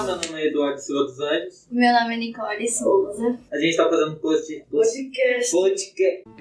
meu nome é Eduardo Silva dos Anjos. Meu nome é Nicole Souza. A gente tá fazendo podcast.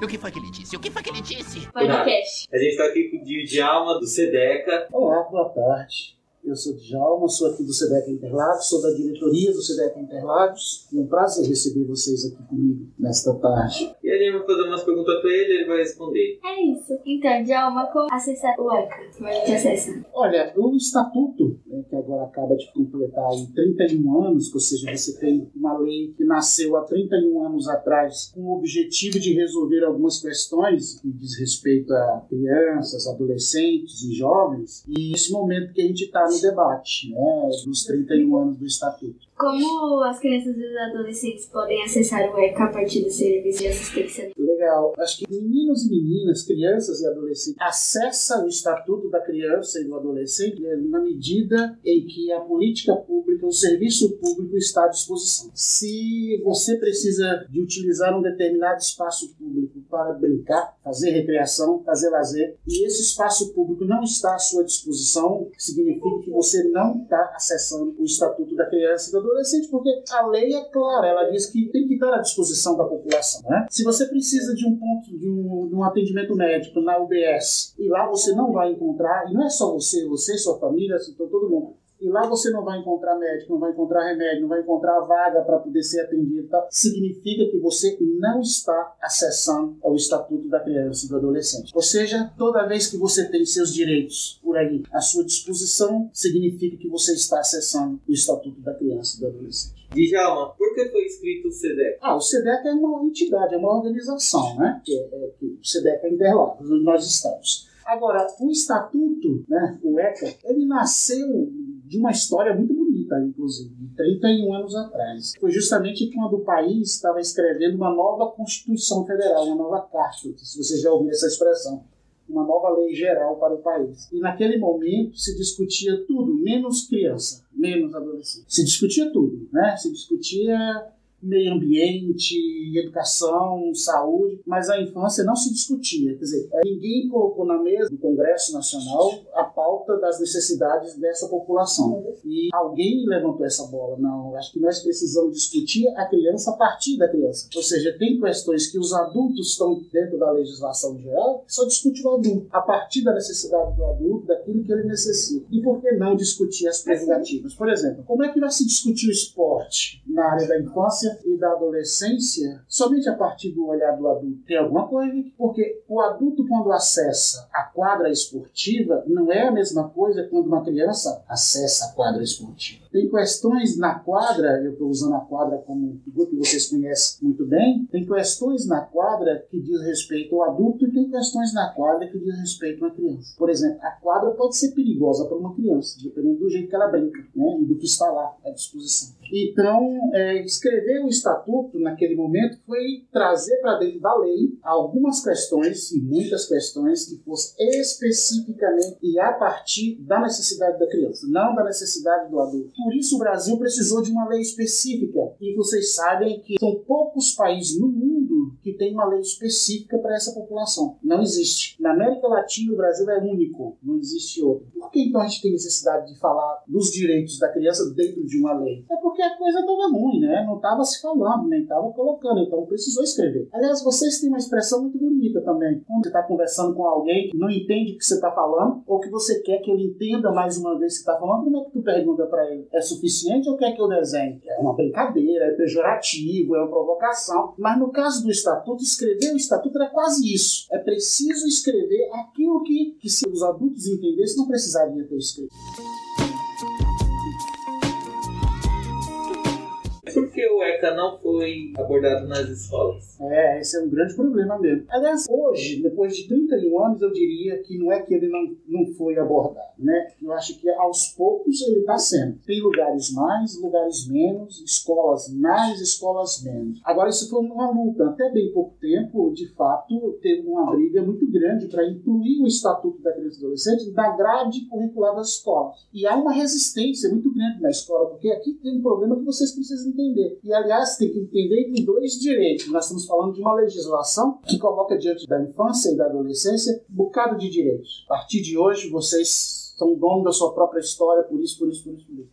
O que foi que ele disse? Podcast. A gente tá aqui com o Djalma, do SEDECA. Olá, boa tarde. Eu sou Djalma, sou aqui do SEDECA Interlagos, sou da diretoria do SEDECA Interlagos. É um prazer receber vocês aqui comigo nesta tarde. E a gente vai fazer umas perguntas pra ele e ele vai responder. É isso. Então, Djalma, como acessar o ECA? Como a gente acessa? Olha, o estatuto, que agora acaba de completar aí 31 anos, ou seja, você tem uma lei que nasceu há 31 anos atrás com o objetivo de resolver algumas questões que diz respeito a crianças, adolescentes e jovens, e nesse momento que a gente está no debate, né, dos 31 anos do estatuto. Como as crianças e os adolescentes podem acessar o ECA a partir do serviço de assistência? Legal. Acho que meninos e meninas, crianças e adolescentes, acessam o Estatuto da Criança e do Adolescente na medida em que a política pública, o serviço público está à disposição. Se você precisa de utilizar um determinado espaço público para brincar, fazer recreação, fazer lazer, e esse espaço público não está à sua disposição, significa que você não está acessando o Estatuto da Criança e do Adolescente, porque a lei é clara, ela diz que tem que estar à disposição da população, né? Se você precisa de um ponto, de um atendimento médico na UBS, e lá você não vai encontrar, e não é só você, sua família, todo mundo, e lá você não vai encontrar médico, não vai encontrar remédio, não vai encontrar vaga para poder ser atendido, tá? Significa que você não está acessando ao Estatuto da Criança e do Adolescente. Ou seja, toda vez que você tem seus direitos por aí à sua disposição, significa que você está acessando o Estatuto da Criança e do Adolescente. Djalma, por que foi escrito o SEDECA? O SEDECA é uma entidade, é uma organização, né? O SEDECA Interlagos, onde nós estamos. Agora, o Estatuto, né, o ECA, ele nasceu de uma história muito bonita, inclusive, de 31 anos atrás. Foi justamente quando o país estava escrevendo uma nova Constituição Federal, uma nova Carta, se você já ouviu essa expressão, uma nova lei geral para o país. E naquele momento se discutia tudo, menos criança, menos adolescente. Se discutia tudo, né? Se discutia meio ambiente, educação, saúde, mas a infância não se discutia. Quer dizer, ninguém colocou na mesa do Congresso Nacional a pauta das necessidades dessa população. E alguém levantou essa bola. Não, acho que nós precisamos discutir a criança a partir da criança. Ou seja, tem questões que os adultos estão dentro da legislação geral, que só discute o adulto, a partir da necessidade do adulto, daquilo que ele necessita. E por que não discutir as prerrogativas? Por exemplo, como é que vai se discutir o esporte na área da infância e da adolescência somente a partir do olhar do adulto? Tem alguma coisa? Porque o adulto, quando acessa a quadra esportiva, não é a mesma coisa quando uma criança acessa a quadra esportiva. Tem questões na quadra, eu estou usando a quadra como figura que vocês conhecem muito bem, tem questões na quadra que diz respeito ao adulto e tem questões na quadra que diz respeito a uma criança. Por exemplo, a quadra pode ser perigosa para uma criança, dependendo do jeito que ela brinca, né, e do que está lá à disposição. Então, escrever o estatuto naquele momento foi trazer para dentro da lei algumas questões, e muitas questões, que fossem especificamente e a partir da necessidade da criança, não da necessidade do adulto. Por isso o Brasil precisou de uma lei específica, e vocês sabem que são poucos países no mundo que tem uma lei específica para essa população. Não existe. Na América Latina o Brasil é único, não existe outro. Por que então a gente tem necessidade de falar dos direitos da criança dentro de uma lei? É porque a coisa estava ruim, né? Não estava se falando, nem estava colocando, então precisou escrever. Aliás, vocês têm uma expressão muito bonita também. Quando você está conversando com alguém que não entende o que você está falando, ou que você quer que ele entenda mais uma vez o que você está falando, como é que tu pergunta para ele? É suficiente ou quer que eu desenhe? É uma brincadeira, é pejorativo, é uma provocação. Mas no caso do estatuto, escrever o estatuto era quase isso. É preciso escrever aquilo que se os adultos entendessem, não precisaria ter escrito. Por que o ECA não foi abordado nas escolas? Esse é um grande problema mesmo. Aliás, hoje, depois de 31 anos, eu diria que não é que ele não foi abordado, né? Eu acho que aos poucos ele está sendo. Tem lugares mais, lugares menos, escolas mais, escolas menos. Agora, isso foi uma luta. Até bem pouco tempo, de fato, teve uma briga muito grande para incluir o Estatuto da Criança e do Adolescente na grade curricular das escolas. E há uma resistência muito grande na escola, porque aqui tem um problema que vocês precisam entender. E, aliás, tem que entender que tem dois direitos. Nós estamos falando de uma legislação que coloca diante da infância e da adolescência um bocado de direitos. A partir de hoje, vocês são donos da sua própria história, por isso.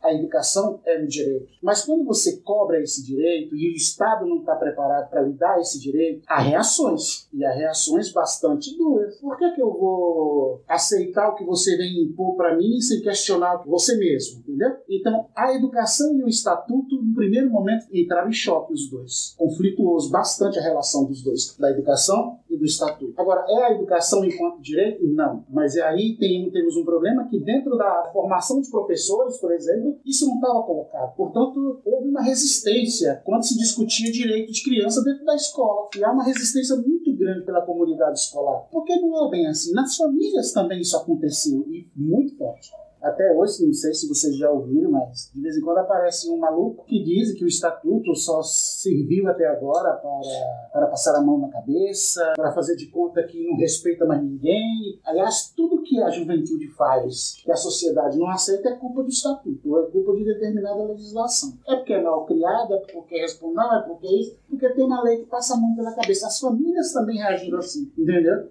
A educação é um direito. Mas quando você cobra esse direito e o Estado não está preparado para lhe dar esse direito, há reações. E há reações bastante duras. Por que eu vou aceitar o que você vem impor para mim sem questionar você mesmo? Entendeu? Então, a educação e o estatuto, no primeiro momento, entraram em choque os dois. Conflituoso bastante a relação dos dois, da educação e do estatuto. Agora, é a educação enquanto direito? Não. Mas aí temos um problema que dentro da formação de professores, por exemplo, isso não estava colocado. Portanto, houve uma resistência quando se discutia direito de criança dentro da escola. E há uma resistência muito grande pela comunidade escolar. Porque não é bem assim. Nas famílias também isso aconteceu, e muito forte. Até hoje, não sei se vocês já ouviram, mas de vez em quando aparece um maluco que diz que o estatuto só serviu até agora para passar a mão na cabeça, para fazer de conta que não respeita mais ninguém. Aliás, tudo que a juventude faz, que a sociedade não aceita, é culpa do estatuto, ou é culpa de determinada legislação. É porque é mal criada, é porque responde, não, é porque isso, porque tem uma lei que passa a mão pela cabeça. As famílias também reagiram assim, entendeu?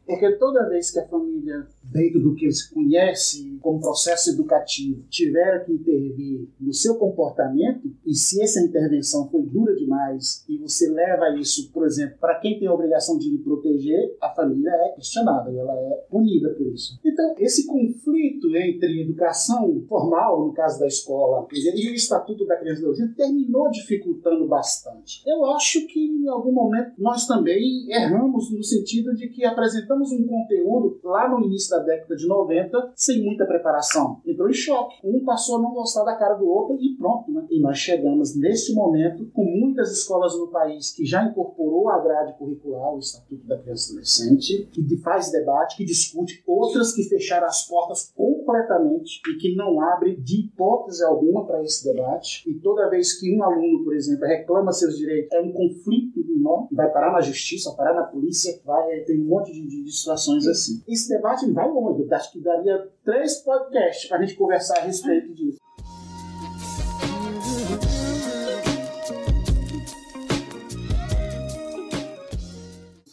Porque toda vez que a família, dentro do que se conhece como processo educativo, tiver que intervir no seu comportamento, e se essa intervenção foi dura demais, e você leva isso, por exemplo, para quem tem a obrigação de lhe proteger, a família é questionada e ela é punida por isso. Então, esse conflito entre educação formal, no caso da escola, e o Estatuto da Criança e do Adolescente terminou dificultando bastante. Eu acho que, em algum momento, nós também erramos no sentido de que apresentamos um conteúdo lá no início da década de 90 sem muita preparação. Entrou em choque. Um passou a não gostar da cara do outro e pronto, né? E nós chegamos neste momento com muitas escolas no país que já incorporou a grade curricular, o Estatuto da Criança e do Adolescente, que faz debate, que discute, outras que fecharam as portas completamente e que não abre de hipótese alguma para esse debate. E toda vez que um aluno, por exemplo, reclama seus direitos, é um conflito enorme, vai parar na justiça, vai parar na polícia, tem um monte de situações assim. Esse debate vai longe, acho que daria 3 podcasts para a gente conversar a respeito disso.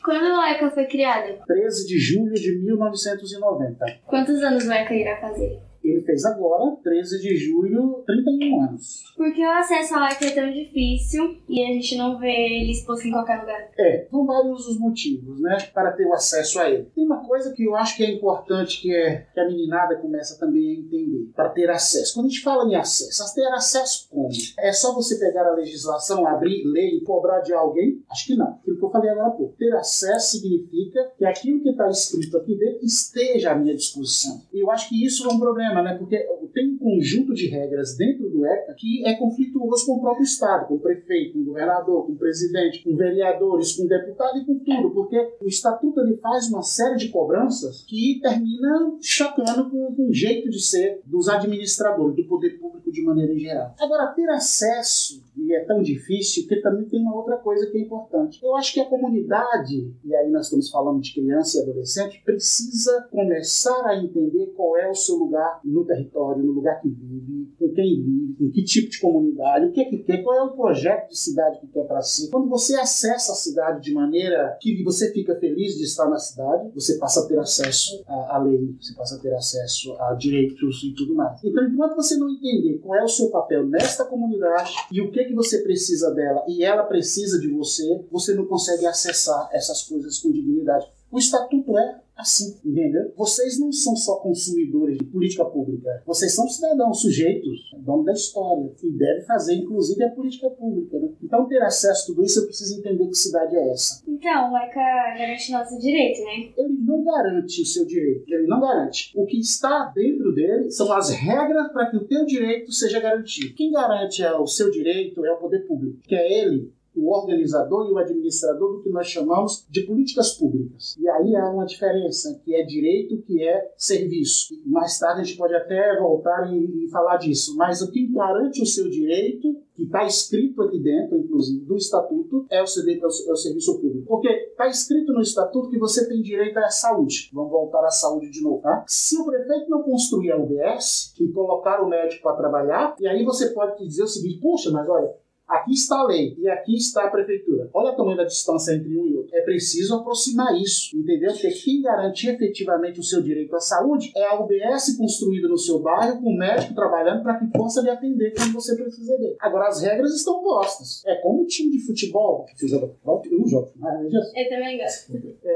Quando o ECA foi criado? 13 de julho de 1990. Quantos anos o ECA irá fazer? Ele fez agora, 13 de julho, 31 anos. Por que o acesso ao ECA é tão difícil e a gente não vê ele exposto em qualquer lugar? São vários os motivos, né, para ter o acesso a ele. Tem uma coisa que eu acho que é importante, que a meninada começa também a entender, para ter acesso. Quando a gente fala em acesso, ter acesso como? É só você pegar a legislação, abrir, ler e cobrar de alguém? Acho que não. Aquilo que eu falei agora há pouco. Ter acesso significa que aquilo que está escrito aqui dentro esteja à minha disposição. E eu acho que isso é um problema, né? Porque tem um conjunto de regras dentro do ECA que é conflituoso com o próprio Estado, com o prefeito, com o governador, com o presidente, com vereadores, com deputado e com tudo, porque o Estatuto ele faz uma série de cobranças que termina chocando com o jeito de ser dos administradores, do poder público de maneira geral. Agora, ter acesso, e é tão difícil, porque também tem uma outra coisa que é importante. Eu acho que a comunidade, e aí nós estamos falando de criança e adolescente, precisa começar a entender qual é o seu lugar no território, no lugar que vive, com quem vive, com que tipo de comunidade, o que é que quer, qual é o projeto de cidade que quer para si. Quando você acessa a cidade de maneira que você fica feliz de estar na cidade, você passa a ter acesso à lei, você passa a ter acesso a direitos e tudo mais. Então, enquanto você não entender qual é o seu papel nesta comunidade e o que você precisa dela e ela precisa de você, você não consegue acessar essas coisas com dignidade. O Estatuto é assim, entendeu? Vocês não são só consumidores de política pública. Vocês são cidadãos, sujeitos, dono da história. E deve fazer, inclusive, a política pública, né? Então, ter acesso a tudo isso, eu preciso entender que cidade é essa. Então, o ECA garante nosso direito, né? Ele não garante o seu direito. Ele não garante. O que está dentro dele são as regras para que o teu direito seja garantido. Quem garante o seu direito é o poder público, que é ele, o organizador e o administrador do que nós chamamos de políticas públicas. E aí há uma diferença, que é direito, que é serviço. Mais tarde a gente pode até voltar e falar disso, mas o que garante o seu direito, que está escrito aqui dentro, inclusive, do Estatuto, é o serviço público. Porque está escrito no Estatuto que você tem direito à saúde. Vamos voltar à saúde de novo, tá? Se o prefeito não construir a UBS e colocar o médico para trabalhar, e aí você pode dizer o seguinte, poxa, mas olha, aqui está a lei e aqui está a prefeitura. Olha o tamanho da distância entre um e outro. É preciso aproximar isso, entendeu? Porque quem garante efetivamente o seu direito à saúde é a UBS construída no seu bairro, com o médico trabalhando para que possa lhe atender quando você precisa dele. Agora, as regras estão postas. É como um time de futebol. Eu não jogo, mas eu também gosto.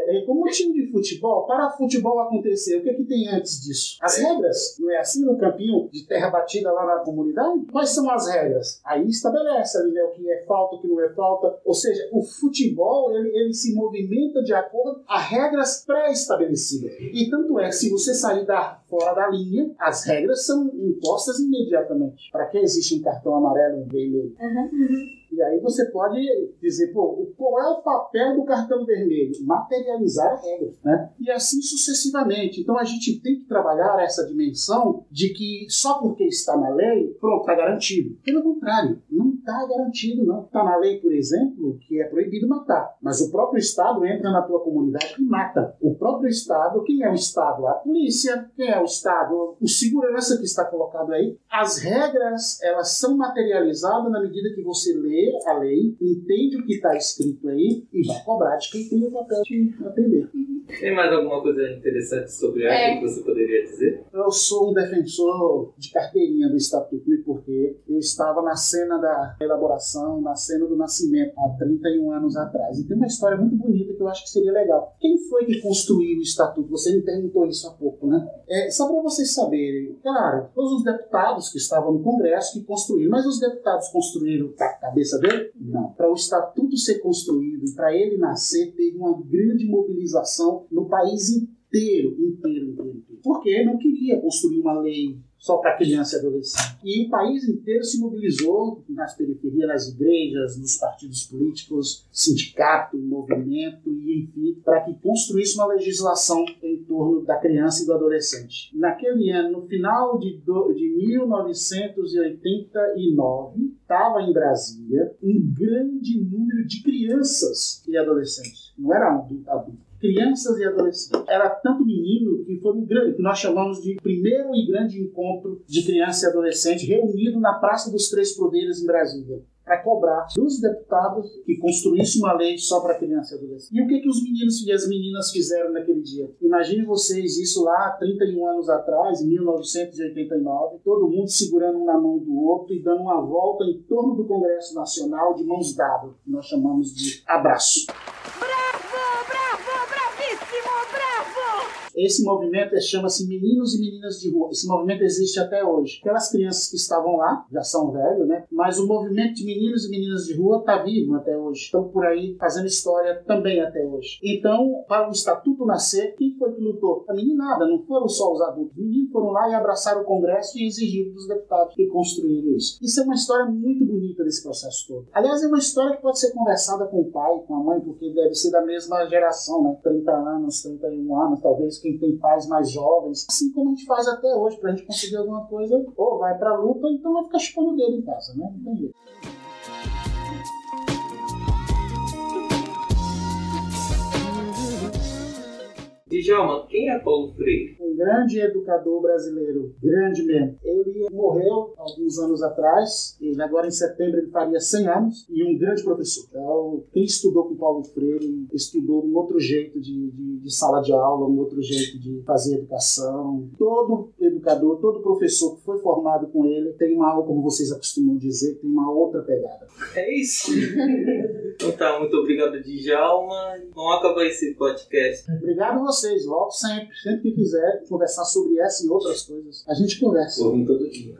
é como um time de futebol. Para o futebol acontecer, o que é que tem antes disso? As regras. Não é assim no campinho de terra batida lá na comunidade? Quais são as regras? Aí estabelece ali, né, o que é falta, o que não é falta. Ou seja, o futebol, ele se movimenta de acordo a regras pré-estabelecidas. E tanto é, se você sair fora da linha, as regras são impostas imediatamente. Para que existe um cartão amarelo e um vermelho? E aí você pode dizer, qual é o papel do cartão vermelho? Materializar a regra, né? E assim sucessivamente. Então a gente tem que trabalhar essa dimensão de que só porque está na lei, pronto, está garantido. Pelo contrário, não está garantido, não. Está na lei, por exemplo, que é proibido matar. Mas o próprio Estado entra na tua comunidade e mata. O próprio Estado, quem é o Estado? A polícia. Quem é o Estado? O segurança que está colocado aí. As regras, elas são materializadas na medida que você lê a lei, entende o que está escrito aí e vai cobrar de quem tem o papel de atender. Tem mais alguma coisa interessante sobre ela que você poderia dizer? Eu sou um defensor de carteirinha do Estatuto, porque eu estava na cena da elaboração, na cena do nascimento, há 31 anos atrás. E tem uma história muito bonita que eu acho que seria legal. Quem foi que construiu o Estatuto? Você me perguntou isso há pouco, né? Só para vocês saberem, claro, todos os deputados que estavam no Congresso que construíram, mas os deputados construíram a cabeça dele? Não. Para o Estatuto ser construído e para ele nascer, teve uma grande mobilização no país inteiro. Porque não queria construir uma lei só para criança e adolescente. E o país inteiro se mobilizou nas periferias, nas igrejas, nos partidos políticos, sindicato, movimento e enfim, para que construísse uma legislação em torno da criança e do adolescente. Naquele ano, no final de 1989, estava em Brasília um grande número de crianças e adolescentes. Não era adulto. Crianças e adolescentes. Era tanto menino que foi um grande, que nós chamamos de primeiro e grande encontro de criança e adolescente reunido na Praça dos Três Poderes em Brasília, para cobrar dos deputados que construísse uma lei só para criança e adolescente. E o que os meninos e as meninas fizeram naquele dia? Imaginem vocês isso lá 31 anos atrás, em 1989, todo mundo segurando um na mão do outro e dando uma volta em torno do Congresso Nacional de mãos dadas, que nós chamamos de abraço. Esse movimento chama-se Meninos e Meninas de Rua. Esse movimento existe até hoje. Aquelas crianças que estavam lá, já são velhos, né? Mas o movimento de Meninos e Meninas de Rua está vivo até hoje. Estão por aí fazendo história também até hoje. Então, para o Estatuto nascer, quem foi que lutou? A meninada, não foram só os adultos. Os meninos foram lá e abraçaram o Congresso e exigiram dos deputados que construíram isso. Isso é uma história muito bonita desse processo todo. Aliás, é uma história que pode ser conversada com o pai, com a mãe, porque deve ser da mesma geração, né? 30 anos, 31 anos, talvez quem tem pais mais jovens, assim como a gente faz até hoje, pra gente conseguir alguma coisa, ou vai pra luta, ou então vai ficar chupando o dedo em casa, né? Não tem jeito. Djalma, quem é Paulo Freire? Um grande educador brasileiro, grande mesmo. Ele morreu alguns anos atrás, e agora em setembro ele faria 100 anos, e um grande professor. Então, quem estudou com Paulo Freire, estudou um outro jeito de sala de aula, um outro jeito de fazer educação. Todo educador, todo professor que foi formado com ele tem uma aula, como vocês acostumam dizer, tem uma outra pegada. É isso. Então tá, muito obrigado, Djalma. Vamos acabar esse podcast. Obrigado a vocês. Volto sempre que quiser conversar sobre essa e outras coisas. A gente conversa. Vou vir todo dia.